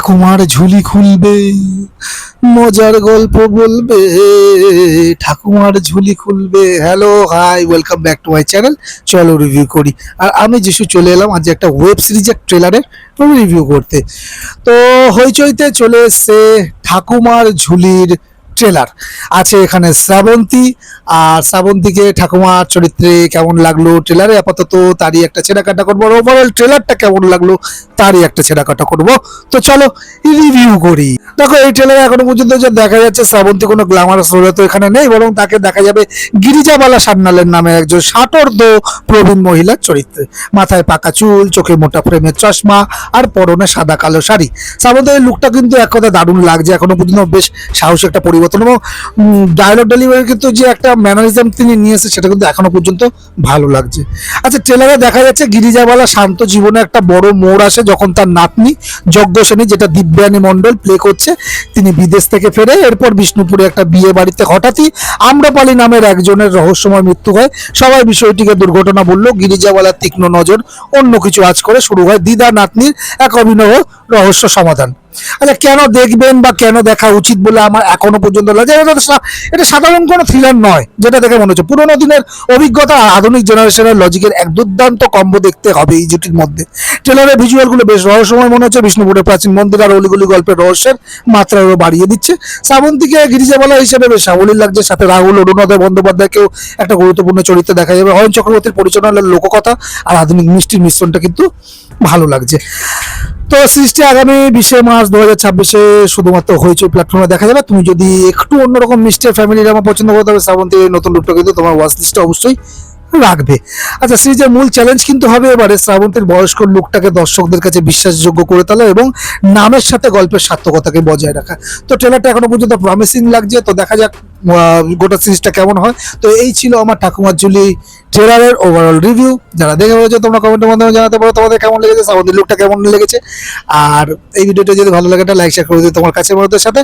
ঠাকুমার ঝুলি খুলবে, মজার গল্প বলবে, ঠাকুমার ঝুলি খুলবে। Hello, hi, welcome back to my channel. চলো রিভিউ করি। আর আমি যিশু চলে এলাম আজ একটা ওয়েব সিরিজের ট্রেলারের রিভিউ করতে। তো হইচইতে চলে এসছে ঠাকুমার ঝুলির ট্রেলার। আছে এখানে শ্রাবন্তী, আর শ্রাবন্তীকে ঠাকুমার চরিত্রে কেমন লাগলো ট্রেলারে আপাতত তারই একটা ছেঁড়াকাটা করবো, আর ওভারঅল ট্রেলারটা কেমন লাগলো তারই একটা ছেঁড়াকাটা করবো। তো চলো রিভিউ করি। দেখো, এই ট্রেলারে এখনো পর্যন্ত যে দেখা যাচ্ছে শ্রাবন্তী কোনো গ্ল্যামারাস রোলে তো এখানে নেই, বরং তাকে দেখা যাবে গিরিজাবালা সান্যালের নামে একজন ষাটোর্ধ প্রবীণ মহিলার চরিত্রে। মাথায় পাকা চুল, চোখে মোটা ফ্রেমের চশমা, আর পরনে সাদা কালো শাড়ি। শ্রাবন্তীর লুকটা কিন্তু এক কথা দারুণ লাগছে। এখনো পর্যন্ত বেশ সাহসী একটা পরিবর্তন, এবং ডায়লগ ডেলিভারি কিন্তু যে একটা ম্যানারিজম তিনি নিয়ে এসেছে সেটা কিন্তু এখনো পর্যন্ত ভালো লাগছে। আচ্ছা, ট্রেলারে দেখা যাচ্ছে গিরিজাবালা শান্ত জীবনে একটা বড় মোড় আসে যখন তার নাতনি যজ্ঞসেনী, যেটা দিব্যানী মণ্ডল প্লে করছে, তিনি বিদেশ থেকে ফেরে। এরপর বিষ্ণুপুরে একটা বিয়ে বাড়িতে হঠাৎই আম্রপালি নামের একজনের রহস্যময় মৃত্যু হয়। সবাই বিষয়টিকে দুর্ঘটনা বলল, গিরিজাবালার তীক্ষ্ণ নজর অন্য কিছু আজ করে শুরু হয় দিদা নাতনির এক অভিনব রহস্য সমাধান। আচ্ছা, কেন দেখবেন বা কেন দেখা উচিত বলে আমার এখনো পর্যন্ত লাগে, এটা সাধারণ কোনো থ্রিলার নয়। যেটা দেখে মনে হচ্ছে পুরোনো দিনের অভিজ্ঞতা আর আধুনিক জেনারেশনের লজিকের এক দুর্দান্ত কম্বো দেখতে হবে এই জুটির মধ্যে। ট্রেলারের ভিজুয়ালগুলো বেশ রহস্যময় মনে হচ্ছে। বিষ্ণুপুরের প্রাচীন মন্দির আর অলিগুলি গল্পের রহস্যের মাত্রা আরও বাড়িয়ে দিচ্ছে। শ্রাবন্তীকে গিরিজাবালা হিসেবে বেশ সাবলীল লাগছে, সাথে রাহুল অরুণোদয় বন্দ্যোপাধ্যায়কেও একটা গুরুত্বপূর্ণ চরিত্রে দেখা যাবে। অয়ন চক্রবর্তীর পরিচালনার লোককথা আর আধুনিক মিষ্টির মিশ্রণটা কিন্তু ভালো লাগছে। তো সিরিজটি আগামী 20 মার্চ 2026 শুধুমাত্র হইচই প্ল্যাটফর্মে দেখা যাবে। তুমি যদি একটু অন্যরকম মিষ্টি ফ্যামিলি ড্রামা পছন্দ করো, তবে শ্রাবন্তীর এই নতুন লুকটা কিন্তু তোমার ওয়াচ লিস্টে অবশ্যই রাখবে। আচ্ছা, সিরিজের মূল চ্যালেঞ্জ কিন্তু হবে এবারে শ্রাবন্তীর বয়স্ক লুকটাকে দর্শকদের কাছে বিশ্বাসযোগ্য করে তোলা এবং নামের সাথে গল্পের সার্থকতাকে বজায় রাখা। তো ট্রেলারটা এখনো পর্যন্ত প্রমিসিং লাগছে, তো দেখা যাক গোটা সিরিজটা কেমন হয়। তো এই ছিল আমার ঠাকুমার ঝুলি ট্রেলারের ওভারঅল রিভিউ। যারা দেখে বলেছে তোমরা কমেন্টের মাধ্যমে জানাতে পারো তোমাদের কেমন লেগেছে, শ্রাবন্তীর লুকটা কেমন লেগেছে। আর এই ভিডিওটা যদি ভালো লাগে একটা লাইক শেয়ার করে দিও তোমার কাছে বন্ধুদের সাথে।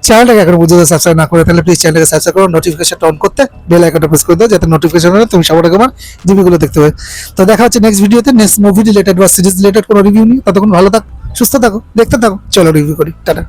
চ্যানেলটাকে এখন পর্যন্ত সাবস্ক্রাইব না করে তাহলে প্লিজ চ্যানেলটাকে সাবস্ক্রাইব করো, নোটিফিকেশনটা অন করতে বেল আইকনটা প্রেস করে দাও, যাতে নোটিফিকেশন হয় তুমি সবার আগে আমার রিভিউগুলো দেখতে পাবে। তো দেখা হচ্ছে নেক্সট ভিডিওতে, নেক্সট মুভি রিলেটেড বা সিরিজ রিলেটেড কোনো রিভিউ নিয়ে। ততক্ষণ ভালো থাক, সুস্থ থাকো, দেখতে থাকো। চলো রিভিউ করি, টাটা।